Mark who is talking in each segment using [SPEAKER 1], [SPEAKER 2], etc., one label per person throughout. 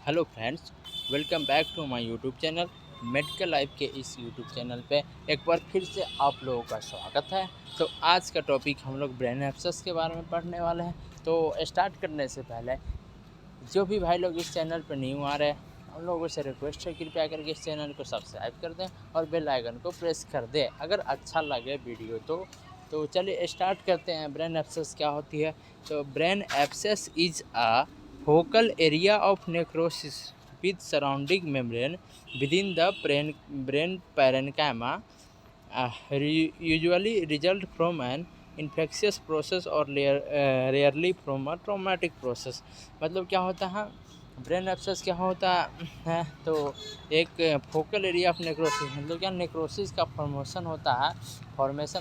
[SPEAKER 1] Hello friends, welcome back to my YouTube channel. Medical life के इस YouTube channel पे एक बार फिर से आप लोगों का स्वागत है। तो आज का टॉपिक हम लोग ब्रेन एब्सेस के बारे में पढ़ने वाले हैं। तो स्टार्ट करने से पहले जो भी भाई लोग इस चैनल पर न्यू आ रहे हैं, उन लोगों से रिक्वेस्ट है कृपया करके इस चैनल को सब्सक्राइब कर दें और बेल आइकन को प्रेस कर दें अगर अच्छा लगे वीडियो तो चलिए स्टार्ट करते हैं। ब्रेन एब्सेस क्या होती है? तो brain abscess is a focal area of necrosis with surrounding membrane within the brain parenchyma, usually result from an infectious process or rarely from a traumatic process। मतलब क्या होता है ब्रेन एब्सेस क्या होता है? तो एक फोकल एरिया ऑफ नेक्रोसिस, मतलब क्या नेक्रोसिस का फॉर्मेशन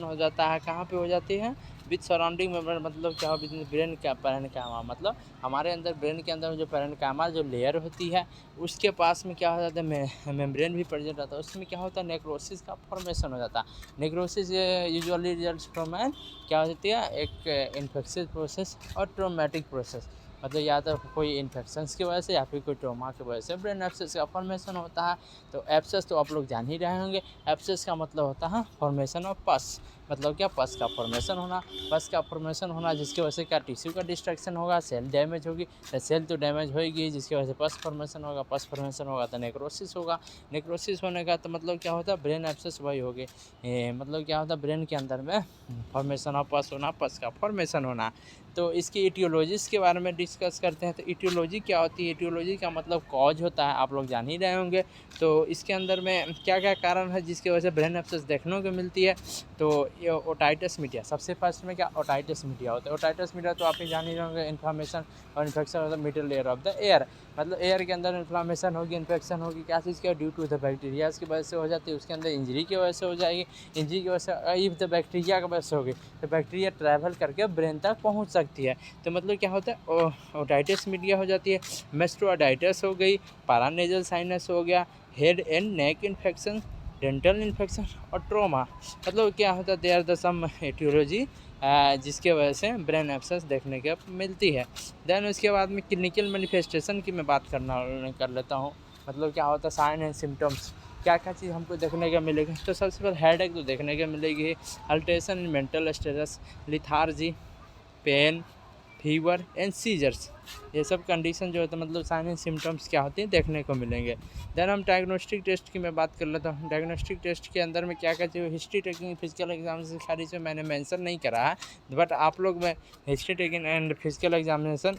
[SPEAKER 1] हो जाता है। कहाँ पे हो जाती है? विथ सराउंडिंग मेम्ब्रेन, मतलब क्या हो? ब्रेन का पैरेन्काइमा, मतलब हमारे अंदर ब्रेन के अंदर जो पैरेन्काइमा जो लेयर होती है उसके पास में क्या हो जाता है, मेम्ब्रेन भी प्रेजेंट रहता है। उसमें क्या होता है? नेक्रोसिस का फॉर्मेशन हो जाता है। Necrosis usually results from an क्या हो जाती है? एक इन्फेक्शियस प्रोसेस और ट्रोमेटिक प्रोसेस, मतलब या तो कोई इन्फेक्शंस की वजह से या फिर कोई ट्रोमा की वजह से ब्रेन एब्सेस का फॉर्मेशन होता है। तो एब्सेस तो आप लोग जान ही रहे होंगे। एब्सेस का मतलब होता है फॉर्मेशन ऑफ पस, मतलब क्या? पस का फॉर्मेशन होना। पस का फॉर्मेशन होना जिसकी वजह से क्या? टिश्यू का डिस्ट्रक्शन होगा, सेल डैमेज होगी, सेल तो डैमेज होगी जिसकी वजह से पस फॉर्मेशन होगा। पस फॉर्मेशन होगा तो नेक्रोसिस होगा। नेक्रोसिस होने का तो मतलब क्या होता है? ब्रेन एब्सेस वही होगी। मतलब क्या होता है? ब्रेन के अंदर में फॉर्मेशन ऑफ पस होना, पस का फॉर्मेशन होना। तो इसकी इटियोलॉजीज़ के बारे में डिस्कस करते हैं। तो इटियोलॉजी क्या होती है? इटियोलॉजी का मतलब कॉज होता है, आप लोग जान ही रहे होंगे। तो इसके अंदर में क्या क्या कारण है जिसकी वजह से ब्रेन एब्सेस देखने को मिलती है? तो ये ओटाइटिस मीडिया, सबसे फर्स्ट में क्या ओटाइटिस मीडिया होता है? ओटाइटिस मीडिया तो आप ही जान ही रहे होंगे। इन्फ्लामेशन और infection of the middle layer of the air, मतलब एयर के अंदर इन्फ्लामेशन होगी, इन्फेक्शन होगी, क्या चीज़ का? ड्यू टू द बैक्टीरियाज की वजह से हो जाती है। उसके अंदर इंजरी की वजह से हो जाएगी। इंजरी की वजह से इफ द बैक्टीरिया की वजह से होगी तो बैक्टीरिया ट्रैवल करके ब्रेन तक पहुंच सकती है। तो मतलब क्या होता है? ओटाइटिस मीडिया हो जाती है। मेस्टोआडाइटिस हो गई, पारानेजल साइनस हो गया, head and neck infection, dental infection और ट्रोमा। मतलब क्या होता है? They are the some aetiology जिसके वजह से ब्रेन एब्सेस देखने को मिलती है। देन उसके बाद में क्लिनिकल मैनिफेस्टेशन की मैं बात कर लेता हूँ। मतलब क्या होता है? साइन एंड सिम्टम्स, क्या क्या चीज़ हमको देखने को मिलेगी? तो सबसे पहले हेडेक तो देखने को मिलेगी, alteration in mental status, lethargy, pain, fever and seizures. ये सब कंडीशन जो होता है, मतलब साइन एंड सिम्टम्स क्या होती हैं देखने को मिलेंगे। देन हम डायग्नोस्टिक टेस्ट की मैं बात कर लेता हूँ। डायग्नोस्टिक टेस्ट के अंदर में क्या क्या चाहिए? हिस्ट्री टेकिंग, फिजिकल एग्जामिनेशन, सारी चीज़ें मैंने मेंशन नहीं करा है, बट आप लोग में history taking and physical examination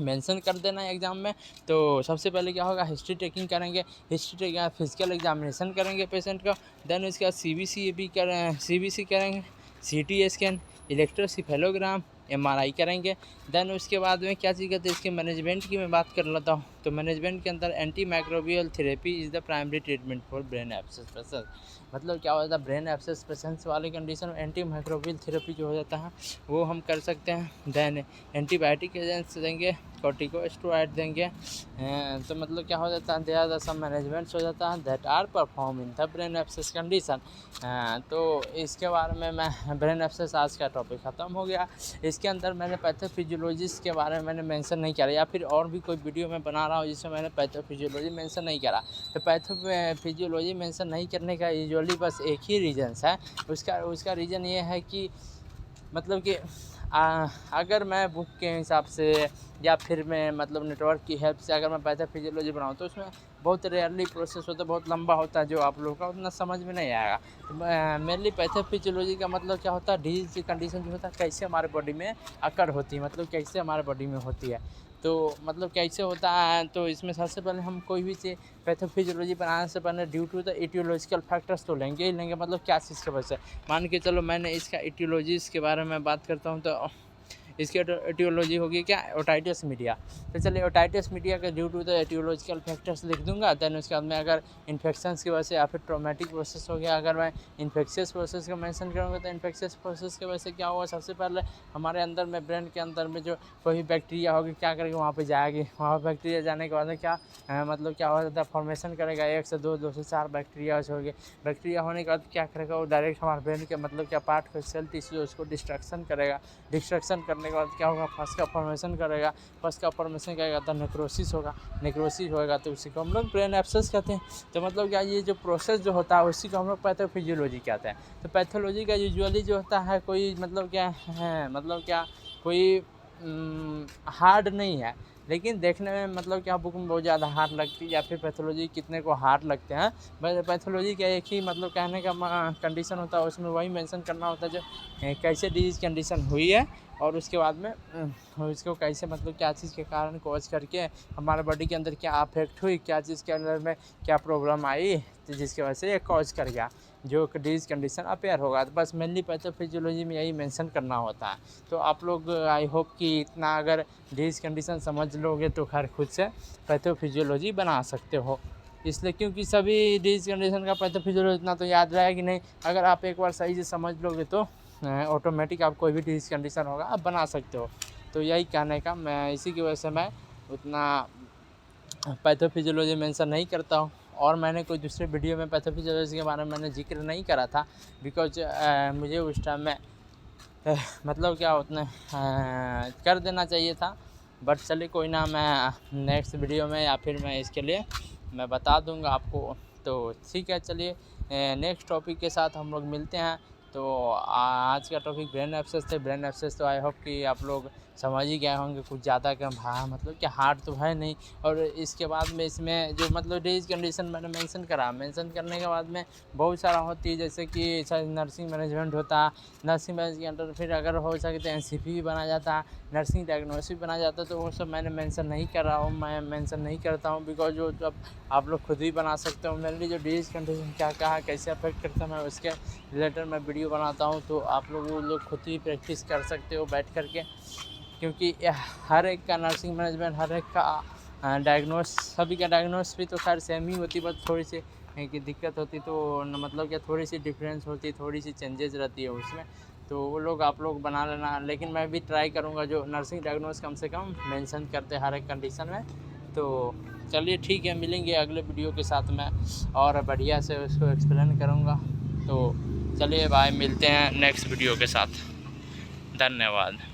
[SPEAKER 1] mention कर देना एग्ज़ाम में। तो सबसे पहले क्या होगा? हिस्ट्री टेकिंग करेंगे, हिस्ट्री टेकिंग फिजिकल एग्जामिनेशन करेंगे पेशेंट का। देन उसके बाद सीबीसी करेंगे, सीटी स्कैन, इलेक्ट्रोसिफेलोग्राम, एमआरआई करेंगे। देन उसके बाद में क्या चीज़ कहते हैं? इसके मैनेजमेंट की मैं बात कर लेता हूँ। तो मैनेजमेंट के अंदर anti microbial therapy is the primary treatment for brain abscess patient. मतलब क्या होता है? ब्रेन एब्सेस पेशेंट्स वाली कंडीशन में एंटी माइक्रोबियल थेरेपी जो हो जाता है वो हम कर सकते हैं। देन एंटीबायोटिक एजेंट्स देंगे, कॉर्टिकोस्टेरॉइड देंगे। तो मतलब क्या हो जाता है? देयर आर सम मैनेजमेंट्स हो जाता है that are perform in the brain abscess condition. तो इसके बारे में मैं ब्रेन एब्सेस आज का टॉपिक ख़त्म हो गया। इसके अंदर मैंने पैथोफिजियोलॉजिस्ट के बारे में मैंने मेंशन नहीं करा, या फिर और भी कोई वीडियो मैं बना रहा हूँ जिसमें मैंने पैथोफिजियोलॉजी मेंशन नहीं करा। तो पैथोफिजियोलॉजी मेंशन नहीं करने का यूजुअली बस एक ही रीज़न्स है। उसका रीज़न ये है कि मतलब कि अगर मैं बुक के हिसाब से या फिर मैं मतलब नेटवर्क की हेल्प से अगर मैं पैथोफिजियोलॉजी बनाऊँ तो उसमें बहुत रेयरली प्रोसेस होता है, बहुत लंबा होता है, जो आप लोगों का उतना समझ में नहीं आएगा। तो मेनली पैथोफिजियोलॉजी का मतलब क्या होता है? डिजीज की कंडीशन जो होता है कैसे हमारे बॉडी में अकर होती है, मतलब कैसे हमारे बॉडी में होती है। तो मतलब कैसे होता है? तो इसमें सबसे पहले हम कोई भी चीज़ पैथोफिजियोलॉजी बनाने से पहले due to the aetiological factors तो लेंगे ही लेंगे। मतलब क्या चीज़ की वजह से? मान के चलो मैंने इसका एटियोलॉजीज़ के बारे में बात करता हूँ। तो इसकी एटियोलॉजी होगी क्या? Otitis media. तो चलिए ओटाइटिस मीडिया का due to the aetiological factors लिख दूंगा। देन उसके बाद में अगर इन्फेक्शंस की वजह से या फिर ट्रोमेटिक प्रोसेस हो गया, अगर मैं इन्फेक्शियस प्रोसेस का मेंशन करूँगा तो इन्फेक्शियस प्रोसेस की वजह से क्या होगा? सबसे पहले हमारे अंदर में ब्रेन के अंदर में जो कोई भी बैक्टीरिया होगी क्या करेगी? वहाँ पर जाएगी। वहाँ पर बैक्टीरिया जाने के बाद में क्या मतलब क्या हो जाता है? फॉर्मेशन करेगा, 1 से 2, 2 से 4 बैक्टीरियाज हो गए। बैक्टीरिया होने के बाद क्या करेगा? वो डायरेक्ट हमारे ब्रेन के मतलब क्या पार्ट को, सेल टिश्यू उसको डिस्ट्रक्शन करेगा। डिस्ट्रक्शन करने के बाद क्या होगा, फर्स्ट का फॉर्मेशन करेगा, फर्स्ट का फॉर्मेशन करेगा तो नेक्रोसिस होगा, नेक्रोसिस होगा तो उसी को हम लोग ब्रेन एब्सेस कहते हैं। तो मतलब क्या ये जो प्रोसेस जो होता है उसी को हम लोग पैथोफिजियोलॉजी कहते हैं। तो पैथोलॉजी का यूजुअली जो होता है कोई मतलब क्या है, मतलब क्या कोई हार्ड नहीं है, लेकिन देखने में मतलब क्या बुक में बहुत ज़्यादा हार्ड लगती है, या फिर पैथोलॉजी कितने को हार्ड लगते हैं। बस पैथोलॉजी का एक ही मतलब कहने का कंडीशन होता है, उसमें वही मेंशन करना होता है जो कैसे डिजीज कंडीशन हुई है, और उसके बाद में उसको कैसे मतलब क्या चीज़ के कारण कॉज करके हमारे बॉडी के अंदर क्या अफेक्ट हुई, क्या चीज़ के अंदर में क्या प्रॉब्लम आई, तो जिसकी वजह से ये कॉज कर गया जो डिजीज कंडीशन अपेयर होगा। तो बस मेनली पैथोफिजियोलॉजी में यही मेंशन करना होता है। तो आप लोग आई होप कि इतना अगर डिजीज कंडीशन समझ लोगे तो खैर खुद से पैथोफिजियोलॉजी बना सकते हो। इसलिए क्योंकि सभी डिजीज कंडीशन का पैथोफिजियोलॉजी इतना तो याद रहेगा कि नहीं, अगर आप एक बार सही से समझ लोगे तो ऑटोमेटिक आप कोई भी डिजीज कंडीशन होगा आप बना सकते हो। तो यही कहने का मैं, इसी की वजह से मैं उतना पैथोफिजियोलॉजी मेंशन नहीं करता हूँ। और मैंने कोई दूसरे वीडियो में पैथोफिजियोलॉजी के बारे में मैंने जिक्र नहीं करा था, बिकॉज मुझे उस टाइम में मतलब क्या उतना कर देना चाहिए था। बट चलिए कोई ना, मैं नेक्स्ट वीडियो में या फिर मैं इसके लिए मैं बता दूंगा आपको। तो ठीक है, चलिए नेक्स्ट टॉपिक के साथ हम लोग मिलते हैं। तो आज का टॉपिक ब्रेन एब्सेस थे। ब्रेन एब्सेस तो आई होप कि आप लोग समझ ही गए होंगे, कुछ ज़्यादा कम मतलब कि हार्ड तो है नहीं। और इसके बाद में इसमें जो मतलब डिजीज कंडीशन मैंने मेंशन करा, मेंशन करने के बाद में बहुत सारा होती है, जैसे कि नर्सिंग मैनेजमेंट होता है, नर्सिंग मैनेज के अंडर फिर अगर हो सके तो एनसीपी भी बना जाता है, नर्सिंग डायग्नोसिस बना जाता है। तो वो सब मैंने मेंशन नहीं कर रहा हूँ, मैं मेंशन नहीं करता हूँ, बिकॉज जो जब आप लोग खुद ही बना सकते हो। मेनली जो डिजीज कंडीशन क्या क्या है, कैसे अफेक्ट करता है, मैं उसके रिलेटेड मैं वीडियो बनाता हूँ। तो आप लोग खुद ही प्रैक्टिस कर सकते हो बैठ करके, क्योंकि हर एक का नर्सिंग मैनेजमेंट, हर एक का डायग्नोस, सभी का डायग्नोस भी तो खैर सेम ही होती, बस थोड़ी सी की दिक्कत होती, तो मतलब क्या थोड़ी सी डिफरेंस होती, थोड़ी सी चेंजेस रहती है उसमें। तो वो लोग आप लोग बना लेना, लेकिन मैं भी ट्राई करूँगा जो नर्सिंग डायग्नोस कम से कम मेंशन करते हर एक कंडीशन में। तो चलिए ठीक है, मिलेंगे अगले वीडियो के साथ में और बढ़िया से उसको एक्सप्लेन करूँगा। तो चलिए बाय, मिलते हैं नेक्स्ट वीडियो के साथ। धन्यवाद।